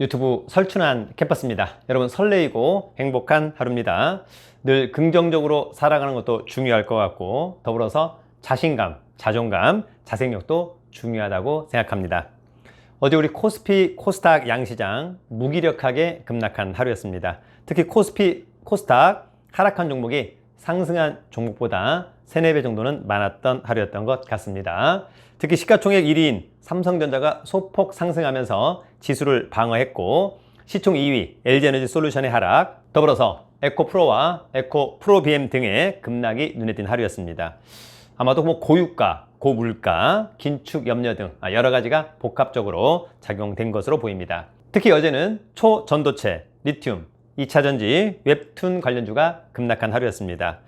유튜브 설춘환 캠퍼스입니다. 여러분 설레이고 행복한 하루입니다. 늘 긍정적으로 살아가는 것도 중요할 것 같고 더불어서 자신감, 자존감, 자생력도 중요하다고 생각합니다. 어제 우리 코스피, 코스닥 양시장 무기력하게 급락한 하루였습니다. 특히 코스피, 코스닥 하락한 종목이 상승한 종목보다 3, 4배 정도는 많았던 하루였던 것 같습니다. 특히 시가총액 1위인 삼성전자가 소폭 상승하면서 지수를 방어했고 시총 2위 LG에너지솔루션의 하락, 더불어서 에코프로와 에코프로비엠 등의 급락이 눈에 띈 하루였습니다. 아마도 고유가, 고물가, 긴축 염려 등 여러 가지가 복합적으로 작용된 것으로 보입니다. 특히 어제는 초전도체, 리튬, 2차전지, 웹툰 관련주가 급락한 하루였습니다.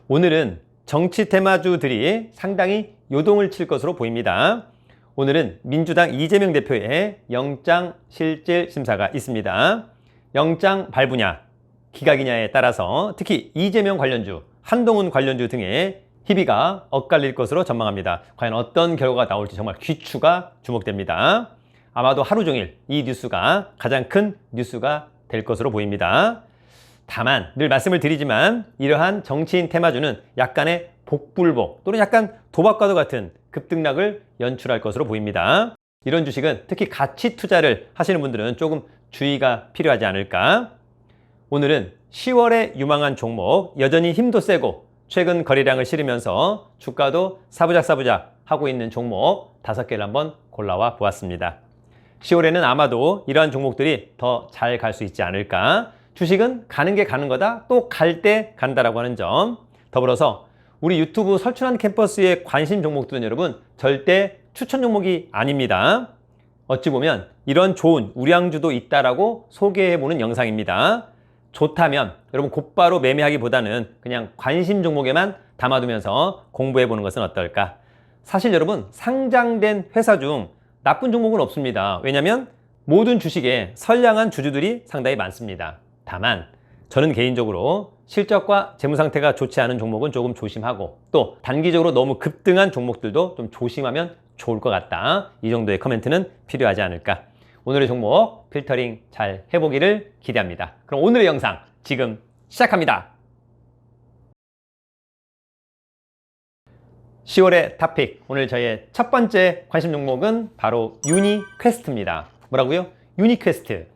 오늘은 정치 테마주들이 상당히 요동을 칠 것으로 보입니다. 오늘은 민주당 이재명 대표의 영장실질심사가 있습니다. 영장 발부냐, 기각이냐에 따라서 특히 이재명 관련주, 한동훈 관련주 등의 희비가 엇갈릴 것으로 전망합니다. 과연 어떤 결과가 나올지 정말 귀추가 주목됩니다. 아마도 하루 종일 이 뉴스가 가장 큰 뉴스가 될 것으로 보입니다. 다만 늘 말씀을 드리지만 이러한 정치인 테마주는 약간의 복불복 또는 약간 도박과도 같은 급등락을 연출할 것으로 보입니다. 이런 주식은 특히 가치 투자를 하시는 분들은 조금 주의가 필요하지 않을까. 오늘은 10월에 유망한 종목, 여전히 힘도 세고 최근 거래량을 실으면서 주가도 사부작 하고 있는 종목 5개를 한번 골라와 보았습니다. 10월에는 아마도 이러한 종목들이 더 잘 갈 수 있지 않을까. 주식은 가는 게 가는 거다, 또 갈 때 간다라고 하는 점. 더불어서 우리 유튜브 설춘환 캠퍼스의 관심 종목들은 여러분 절대 추천 종목이 아닙니다. 어찌 보면 이런 좋은 우량주도 있다라고 소개해보는 영상입니다. 좋다면 여러분 곧바로 매매하기보다는 그냥 관심 종목에만 담아두면서 공부해보는 것은 어떨까? 사실 여러분 상장된 회사 중 나쁜 종목은 없습니다. 왜냐하면 모든 주식에 선량한 주주들이 상당히 많습니다. 다만 저는 개인적으로 실적과 재무 상태가 좋지 않은 종목은 조금 조심하고 또 단기적으로 너무 급등한 종목들도 좀 조심하면 좋을 것 같다. 이 정도의 코멘트는 필요하지 않을까. 오늘의 종목 필터링 잘 해보기를 기대합니다. 그럼 오늘의 영상 지금 시작합니다. 10월의 탑픽, 오늘 저의 첫 번째 관심 종목은 바로 유니퀘스트입니다. 뭐라고요? 유니퀘스트.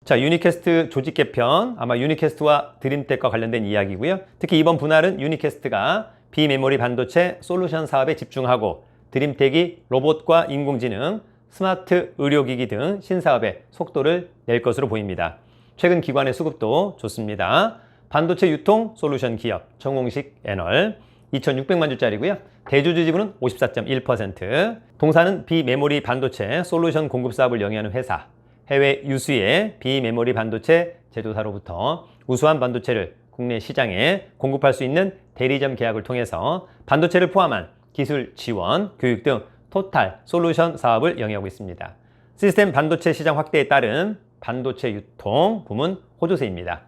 자, 유니퀘스트 조직 개편, 아마 유니퀘스트와 드림텍과 관련된 이야기고요. 특히 이번 분할은 유니퀘스트가 비메모리 반도체 솔루션 사업에 집중하고 드림텍이 로봇과 인공지능, 스마트 의료기기 등 신사업에 속도를 낼 것으로 보입니다. 최근 기관의 수급도 좋습니다. 반도체 유통 솔루션 기업 정홍식 애널 2,600만 주짜리고요. 대주주 지분은 54.1%. 동사는 비메모리 반도체 솔루션 공급 사업을 영위하는 회사. 해외 유수의 비메모리 반도체 제조사로부터 우수한 반도체를 국내 시장에 공급할 수 있는 대리점 계약을 통해서 반도체를 포함한 기술 지원, 교육 등 토탈 솔루션 사업을 영위하고 있습니다. 시스템 반도체 시장 확대에 따른 반도체 유통 부문 호조세입니다.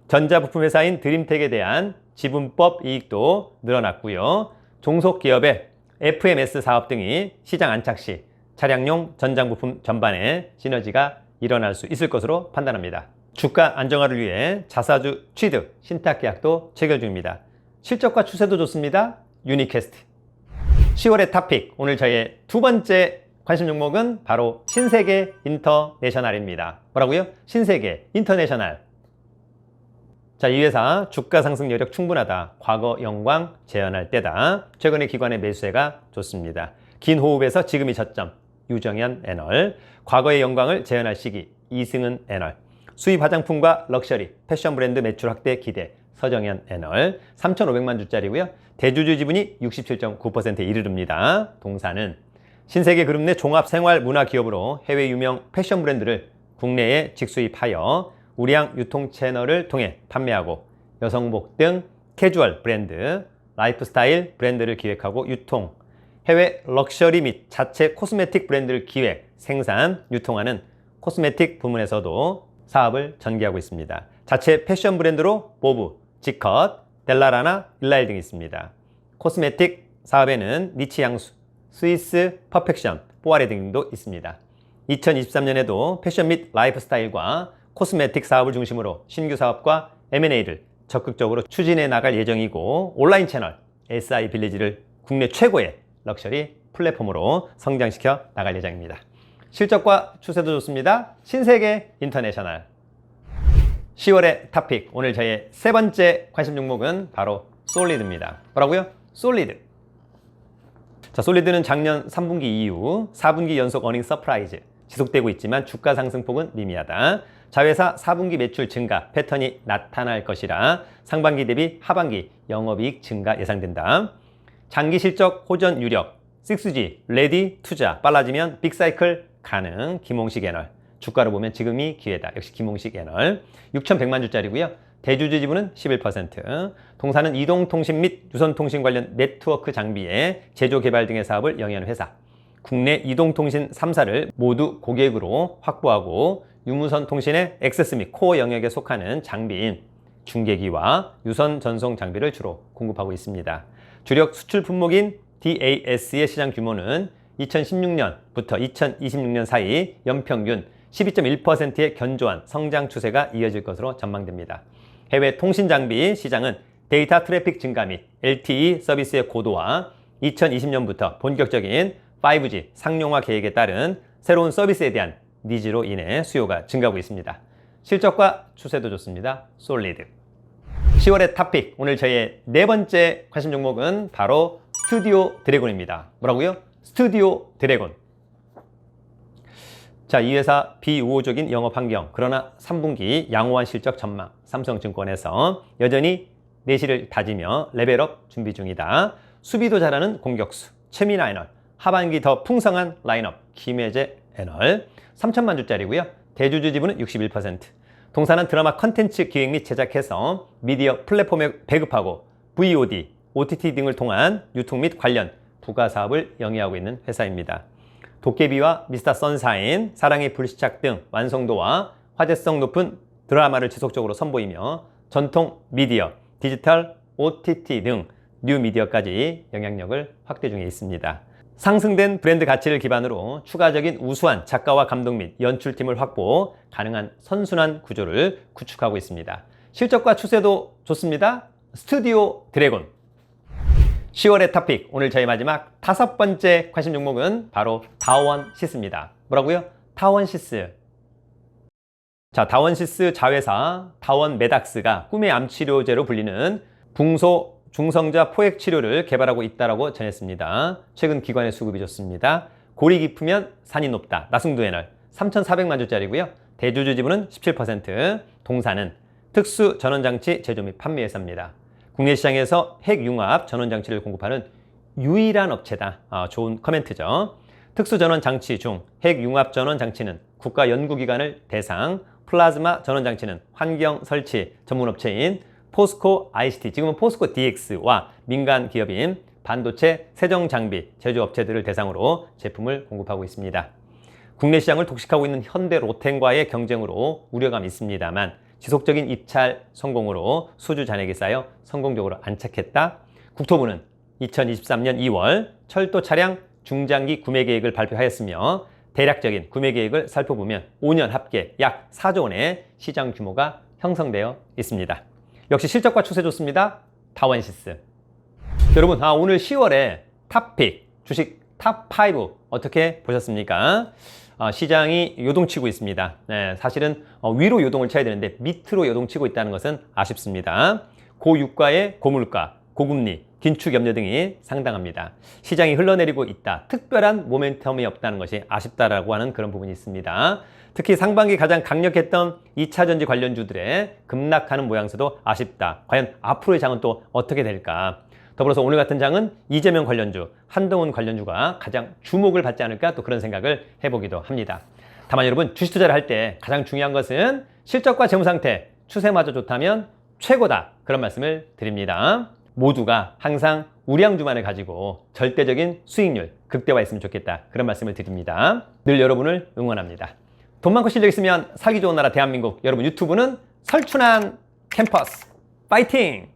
전자부품 회사인 드림텍에 대한 지분법 이익도 늘어났고요. 종속기업의 FMS 사업 등이 시장 안착 시 차량용 전장부품 전반에 시너지가 일어날 수 있을 것으로 판단합니다. 주가 안정화를 위해 자사주 취득, 신탁 계약도 체결 중입니다. 실적과 추세도 좋습니다. 유니퀘스트. 10월의 탑픽, 오늘 저의 두 번째 관심 종목은 바로 신세계 인터내셔널입니다. 뭐라고요? 신세계 인터내셔널. 자, 이 회사 주가 상승 여력 충분하다. 과거 영광 재현할 때다. 최근에 기관의 매수세가 좋습니다. 긴 호흡에서 지금이 저점. 유정현 애널. 과거의 영광을 재현할 시기. 이승은 애널. 수입 화장품과 럭셔리, 패션 브랜드 매출 확대 기대. 서정현 애널. 3,500만 주짜리고요. 대주주 지분이 67.9%에 이르릅니다. 동사는 신세계 그룹 내 종합 생활 문화 기업으로 해외 유명 패션 브랜드를 국내에 직수입하여 우량 유통 채널을 통해 판매하고 여성복 등 캐주얼 브랜드, 라이프스타일 브랜드를 기획하고 유통, 해외 럭셔리 및 자체 코스메틱 브랜드를 기획, 생산, 유통하는 코스메틱 부문에서도 사업을 전개하고 있습니다. 자체 패션 브랜드로 보브, 지컷, 델라라나, 일라일 등이 있습니다. 코스메틱 사업에는 니치 향수, 스위스 퍼펙션, 뽀아레 등도 있습니다. 2023년에도 패션 및 라이프 스타일과 코스메틱 사업을 중심으로 신규 사업과 M&A를 적극적으로 추진해 나갈 예정이고, 온라인 채널 SI 빌리지를 국내 최고의 럭셔리 플랫폼으로 성장시켜 나갈 예정입니다. 실적과 추세도 좋습니다. 신세계 인터내셔널. 10월의 탑픽, 오늘 저의 세 번째 관심 종목은 바로 솔리드입니다. 뭐라고요? 솔리드. 자, 솔리드는 작년 3분기 이후 4분기 연속 어닝 서프라이즈 지속되고 있지만 주가 상승폭은 미미하다. 자회사 4분기 매출 증가 패턴이 나타날 것이라 상반기 대비 하반기 영업이익 증가 예상된다. 장기 실적 호전 유력, 6G 레디 투자 빨라지면 빅사이클 가능. 김홍식 애널. 주가로 보면 지금이 기회다. 역시 김홍식 애널. 6,100만 주짜리고요. 대주주 지분은 11%. 동사는 이동통신 및 유선통신 관련 네트워크 장비의 제조 개발 등의 사업을 영위하는 회사. 국내 이동통신 3사를 모두 고객으로 확보하고 유무선 통신의 액세스 및 코어 영역에 속하는 장비인 중계기와 유선 전송 장비를 주로 공급하고 있습니다. 주력 수출 품목인 DAS의 시장 규모는 2016년부터 2026년 사이 연평균 12.1%의 견조한 성장 추세가 이어질 것으로 전망됩니다. 해외 통신 장비 시장은 데이터 트래픽 증가 및 LTE 서비스의 고도화, 2020년부터 본격적인 5G 상용화 계획에 따른 새로운 서비스에 대한 니즈로 인해 수요가 증가하고 있습니다. 실적과 추세도 좋습니다. 솔리드. 10월의 탑픽, 오늘 저의 네 번째 관심 종목은 바로 스튜디오 드래곤입니다. 뭐라고요? 스튜디오 드래곤. 자, 이 회사 비우호적인 영업 환경, 그러나 3분기 양호한 실적 전망, 삼성증권에서 여전히 내실을 다지며 레벨업 준비 중이다. 수비도 잘하는 공격수, 최민아 애널, 하반기 더 풍성한 라인업, 김혜재 애널, 3천만 주짜리고요. 대주주 지분은 61%. 동사는 드라마 컨텐츠 기획 및 제작해서 미디어 플랫폼에 배급하고 VOD, OTT 등을 통한 유통 및 관련 부가 사업을 영위하고 있는 회사입니다. 도깨비와 미스터 선샤인, 사랑의 불시착 등 완성도와 화제성 높은 드라마를 지속적으로 선보이며 전통 미디어, 디지털, OTT 등 뉴 미디어까지 영향력을 확대 중에 있습니다. 상승된 브랜드 가치를 기반으로 추가적인 우수한 작가와 감독 및 연출팀을 확보 가능한 선순환 구조를 구축하고 있습니다. 실적과 추세도 좋습니다. 스튜디오 드래곤. 10월의 탑픽, 오늘 저희 마지막 다섯 번째 관심 종목은 바로 다원시스입니다. 뭐라고요? 다원시스. 자, 다원시스 자회사 다원메닥스가 꿈의 암치료제로 불리는 붕소 중성자 포획 치료를 개발하고 있다고 전했습니다. 최근 기관의 수급이 좋습니다. 골이 깊으면 산이 높다. 나승도 애널 3,400만 주짜리고요. 대주주 지분은 17%. 동사는 특수 전원장치 제조 및 판매 회사입니다. 국내 시장에서 핵융합 전원장치를 공급하는 유일한 업체다. 좋은 코멘트죠. 특수 전원장치 중 핵융합 전원장치는 국가연구기관을 대상, 플라즈마 전원장치는 환경 설치 전문업체인 포스코 ICT, 지금은 포스코 DX와 민간 기업인 반도체 세정장비 제조업체들을 대상으로 제품을 공급하고 있습니다. 국내 시장을 독식하고 있는 현대 로텐과의 경쟁으로 우려감이 있습니다만 지속적인 입찰 성공으로 수주 잔액이 쌓여 성공적으로 안착했다. 국토부는 2023년 2월 철도 차량 중장기 구매 계획을 발표하였으며 대략적인 구매 계획을 살펴보면 5년 합계 약 4조 원의 시장 규모가 형성되어 있습니다. 역시 실적과 추세 좋습니다. 다원시스. 여러분, 오늘 10월에 탑픽, 주식 탑5 어떻게 보셨습니까? 시장이 요동치고 있습니다. 네, 사실은 위로 요동을 쳐야 되는데 밑으로 요동치고 있다는 것은 아쉽습니다. 고유가의 고물가, 고금리, 긴축 염려 등이 상당합니다. 시장이 흘러내리고 있다. 특별한 모멘텀이 없다는 것이 아쉽다라고 하는 그런 부분이 있습니다. 특히 상반기 가장 강력했던 2차전지 관련주들의 급락하는 모양새도 아쉽다. 과연 앞으로의 장은 또 어떻게 될까? 더불어서 오늘 같은 장은 이재명 관련주, 한동훈 관련주가 가장 주목을 받지 않을까 또 그런 생각을 해보기도 합니다. 다만 여러분, 주식 투자를 할 때 가장 중요한 것은 실적과 재무상태, 추세마저 좋다면 최고다. 그런 말씀을 드립니다. 모두가 항상 우량주만을 가지고 절대적인 수익률 극대화했으면 좋겠다. 그런 말씀을 드립니다. 늘 여러분을 응원합니다. 돈 많고 실력 있으면 살기 좋은 나라 대한민국. 여러분, 유튜브는 설춘한 캠퍼스 파이팅!